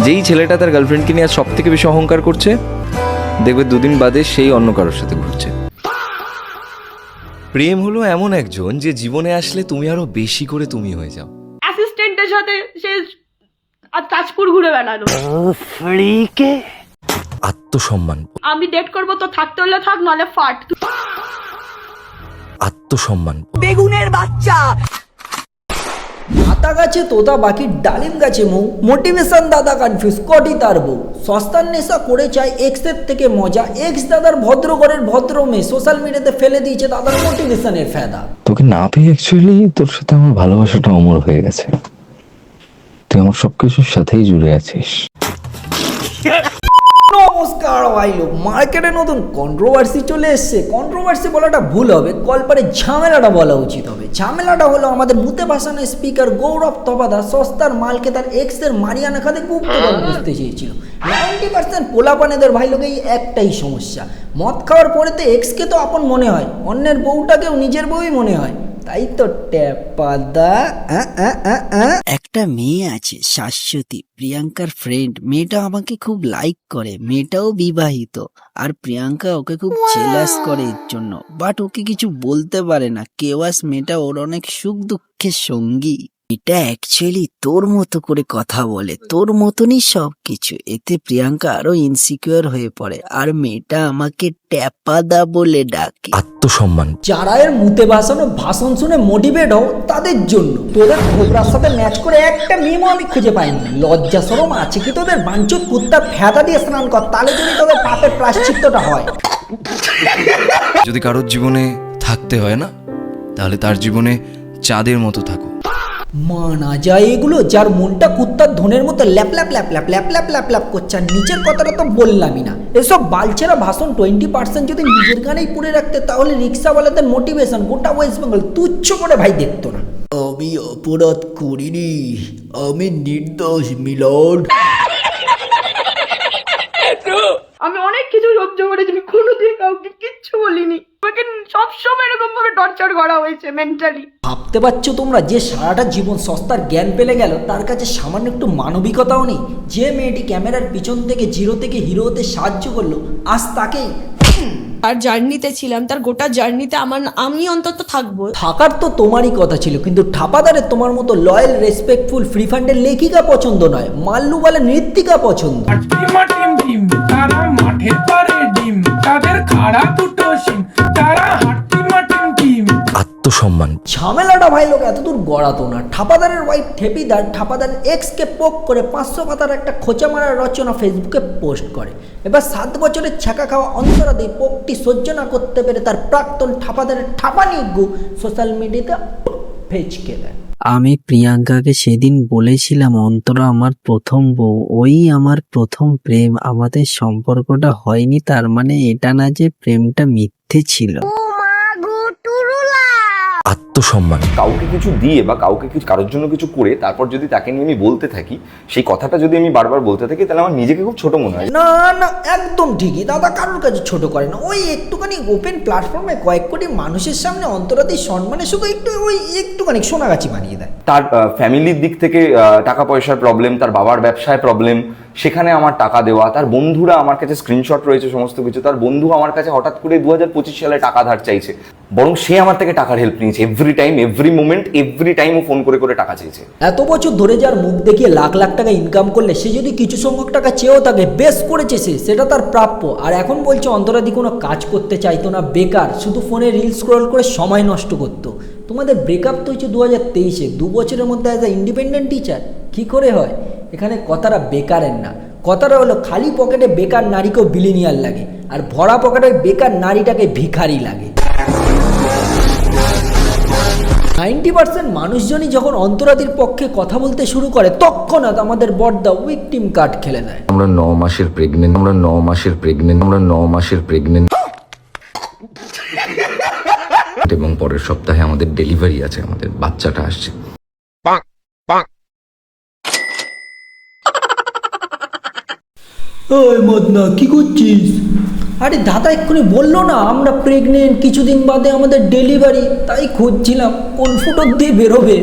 যেই ছেলেটা তার গার্লফ্রেন্ডকে নিয়ে আজ সব থেকে বেশি অহংকার করছে, দেখবে দুদিন বাদে সেই অন্য কারোর সাথে ঘুরছে। প্রেম হলো এমন একজন যে জীবনে আসলে তুমি আরো বেশি করে তুমি হয়ে যাও। অ্যাসিস্ট্যান্টের সাথে সে তাজপুর ঘুরে বেড়ানো। আত্মসম্মান, আমি ডেট করবো তো থাকতে হলে থাক, নলে ফাট। আত্মসম্মান। বেগুনের বাচ্চা, আতা গাছে তোতা বাকি ডালিম গাছে মৌ, মোটিভেশন দাদা কনফিউজ কটি তার বউ, সস্তার নেশা করে চায় এক্সের থেকে মজা, এক্স দাদার ভদ্র ঘরের ভদ্র মেয়ে সোশ্যাল মিডিয়াতে ফেলে দিয়েছে দাদার মোটিভেশনের ফেদা। তোকে না পেয়ে অ্যাকচুয়ালি তোর সাথে আমার ভালোবাসাটা অমর হয়ে গেছে, তুই আমার সবকিছুর সাথেই জুড়ে আছিস। নমস্কার ভাই লোক, মার্কেটে নতুন কন্ট্রোভার্সি চলে এসছে। কন্ট্রোভার্সি বলাটা ভুল হবে, কলপারে ঝামেলাটা বলা উচিত হবে। ঝামেলাটা হলো আমাদের মুতে ভাসানের স্পিকার গৌরব তপাদার সস্তার মালকে তার এক্সের মারিয়ানা খাতে গুপ্তভাবে বুঝতে চেয়েছিল। 90% পোলাপানেদের ভাই লোক এই একটাই সমস্যা, মদ খাওয়ার পরে তো এক্সকে তো আপন মনে হয়, অন্যের বউটাকেও নিজের বউই মনে হয়। তাই তো ট্যাপাদা একটা মেয়ে আছে শাশ্বতী, প্রিয়াঙ্কার ফ্রেন্ড। মেয়েটা আমাকে খুব লাইক করে, মেয়েটাও বিবাহিত, আর প্রিয়াঙ্কা ওকে খুব জেলাস করে এর জন্য, বাট ওকে কিছু বলতে পারে না। কেওয়াস মেয়েটা ওর অনেক সুখ দুঃখের সঙ্গী। এটা অ্যাকচুয়ালি তোর মতো করে কথা বলে, তোর মতনই সব কিছু। এতে প্রিয়াঙ্কা আরো ইনসিকিউর হয়ে পড়ে, আর মেয়েটা আমাকে ট্যাপাদা বলে ডাকে। আত্মসম্মান। যারা এর মুতে ভাসানো ভাষণ শুনে মোটিভেট হও তাদের জন্য। তোদের খোবরার সাথে ম্যাচ করে একটা মিমও আমি খুঁজে পাইনি। লজ্জা শরম আছে কি তোদের? বাঞ্চুত কুত্তার ফেতা দিয়ে স্নান কর, তাহলে যদি তোদের পাপের প্রায়শ্চিত্তটা হয়। যদি কারোর জীবনে থাকতে হয় না, তাহলে তার জীবনে চাঁদের মতো থাকো। মানা যায় এগুলো, যার মনটা কুত্তার ধনের মতো ল্যাপ ল্যাপ ল্যাপ ল্যাপ ল্যাপ ল্যাপ ল্যাপ ল্যাপ করছে। আর নিচের কথাটা তো বললামই না। এসব বালছেরা ভাষণ 20% যদি নিজের গানেই পড়ে রাখতে, তাহলে রিক্সাওয়ালাদের মোটিভেশন গোটা ওয়েস্ট বেঙ্গল তুচ্ছ করে ভাই দেখতো না। আমি অপরাধ করিনি, আমি নির্দোষ মিলর্ড। আমি অনেক কিছু সহ্য করেছি, আমি কোনোদিন কাউকে কিচ্ছু বলিনি। আমাকে সবসময় এরকম ভাবে টর্চার করা হয়েছে মেন্টালি। ভাবতে পারছো তোমরা, যে সারাটা জীবন সস্তার জ্ঞান পেলে গেল, তার কাছে সামান্য একটু মানবিকতাও নেই? যে মেয়েটি ক্যামেরার পিছন থেকে জিরো থেকে হিরো হতে সাহায্য করলো, আজ তাকেই আর জার্নিতে ছিলাম, তার গোটা জার্নিতে আমি অন্তত থাকবো। থাকার তো তোমারই কথা ছিল, কিন্তু ঠাপাদারে তোমার মতো লয়াল রেসপেক্টফুল ফ্রি ফান্ডের লেখিকা পছন্দ নয়, মাল্লু বলে নৃত্তিকা পছন্দ। তারা মাঠের পারে ডিম, তাদের খাড়া দুটো সিম, তারা টিম। আত্মসম্মান। ঝামেলাটা ভাই লোক এতদূর গড়াতো না। ঠাপাদারের ওয়াইফ ঠেপিদার ঠাপাদার এক্সকে পোক করে 500 পাতার একটা খোঁচা মারার রচনা ফেসবুকে পোস্ট করে। এবার 7 বছরের ছাকা খাওয়া অন্তরাদি পোকটি সহ্য না করতে পেরে তার প্রাক্তন ঠাপাদারের ঠাপানি গু সোশ্যাল মিডিয়াতে ফেচকে দেয়। আমি প্রিয়াঙ্কাকে সেদিন বলেছিলাম, অন্তরা আমার প্রথম বউ, ওই আমার প্রথম প্রেম। আমাদের সম্পর্কটা হয়নি, তার মানে এটা না যে প্রেমটা মিথ্যে ছিল। আত্মসম্মান। কাউকে কিছু দিয়ে বা কাউকে কিছু কারোর জন্য কিছু করে তারপর যদি তাকে নিয়ে আমি বলতে থাকি, সেই কথাটা যদি আমি বারবার বলতে থাকি, তাহলে আমার নিজেকে খুব ছোট মনে হয়। না না, একদম ঠিকই। দাদা কারোর কাছে ছোট করে না। ওই একটুখানি ওপেন প্ল্যাটফর্মে কয়েক কোটি মানুষের সামনে অন্তরাদি সম্মানে শুধু একটুখানি সোনাগাছি বানিয়ে দেয়। তার ফ্যামিলির দিক থেকে টাকা পয়সার প্রবলেম, তার বাবার ব্যবসায় প্রবলেম, সেখানে আমার টাকা দেওয়া, তার বন্ধুরা আমার কাছে স্ক্রিনশট রয়েছে সমস্ত কিছু, তার বন্ধু আমার কাছে হঠাৎ করে 2025 সালে টাকা ধার চাইছে, বরং সে আমার থেকে টাকার হেল্প নিয়েছে। Every time, every moment, every time ও ফোন করে করে টাকা চেয়েছে। এত বছর ধরে যার মুখ দেখিয়ে লাখ লাখ টাকা ইনকাম করলে সে যদি কিছু সংখ্যক টাকা চেয়েও থাকে, বেশ করেছে সে, সেটা তার প্রাপ্য। আর এখন বলছে অন্তরাদি কোনো কাজ করতে চাইতো না, বেকার, শুধু ফোনে রিল স্ক্রল করে সময় নষ্ট করতো। তোমাদের ব্রেকআপ তো হয়েছে 2023-এ, 2 বছরের মধ্যে অ্যাজ এ ইন্ডিপেন্ডেন্ট টিচার। কী করে হয়? এখানে কথাটা বেকারের না, কথাটা হলো খালি পকেটে বেকার নারীকেও বিলিনিয়ার লাগে, আর ভরা পকেটে বেকার নারীটাকে ভিখারি লাগে। 90% মানুষজনই যখন অন্তরাদির পক্ষে কথা বলতে শুরু করে, তৎক্ষণাৎ আমাদের বড়দা উইকটিম কার্ড খেলে দেয়। আমরা 9 মাসের প্রেগনেন্ট, এবং পরের সপ্তাহে আমাদের ডেলিভারি আছে, আমাদের বাচ্চাটা আসছে। ওই মদনা, কি করছিস? আরে দাদা এক্ষুনি বললো না আমরা প্রেগনেন্ট, কিছুদিন বাদে আমাদের ডেলিভারি, তাই খুঁজছিলাম কোন ফুটো দিয়ে বেরোবে।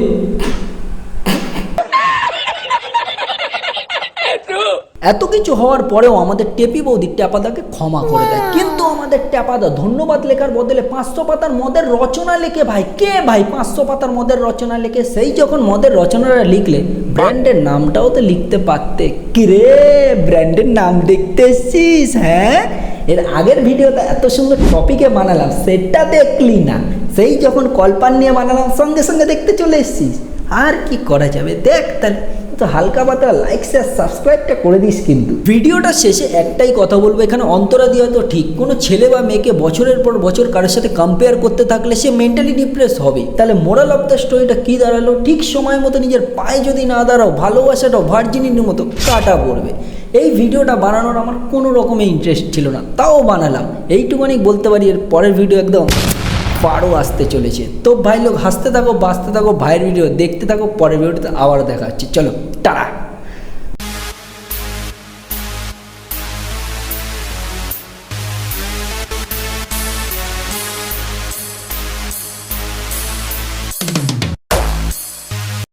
এত কিছু হওয়ার পরেও আমাদের টেপি বৌদি ট্যাপাদাকে ক্ষমা করে দেয়, কিন্তু আমাদের ট্যাপাদা ধন্যবাদ লেখার বদলে 500 পাতার মদের রচনা লেখে। ভাই কে ভাই 500 পাতার মদের রচনা লেখে? সেই যখন মদের রচনাটা লিখলে ব্র্যান্ডের নামটাও তো লিখতে পারতে। কিরে ব্র্যান্ডের নাম দেখতে এসছিস? হ্যাঁ, এর আগের ভিডিওটা এত সুন্দর টপিকে বানালাম, সেটা দেখলি না। সেই যখন কলপান নিয়ে বানালাম সঙ্গে সঙ্গে দেখতে চলে এসছিস। আর কি করা যাবে, দেখ তাহলে তো হালকা পাতলা লাইক শেয়ার সাবস্ক্রাইবটা করে দিস। কিন্তু ভিডিওটা শেষে একটাই কথা বলবো, এখানে অন্তরা দিয়া তো ঠিক, কোনো ছেলে বা মেয়েকে বছরের পর বছর কারোর সাথে কম্পেয়ার করতে থাকলে সে মেন্টালি ডিপ্রেস হবে। তাহলে মোরাল অফ দ্য স্টোরিটা কি দাঁড়ালো? ঠিক সময় মতো নিজের পায়ে যদি না দাঁড়াও, ভালোবাসাটাও ভার্জিনিটির মতো কাটা পড়বে। এই ভিডিওটা বানানোর আমার কোনো রকমের ইন্টারেস্ট ছিল না, তাও বানালাম। এইটুকুনি বলতে পারি, এর পরের ভিডিও একদম পারও আসতে চলেছে। তো ভাই লোক হাসতে থাকো, বাঁচতে থাকো, ভাইয়ের ভিডিও দেখতে থাকো। পরের ভিডিওতে আবার দেখা হচ্ছে, চলো টাটা।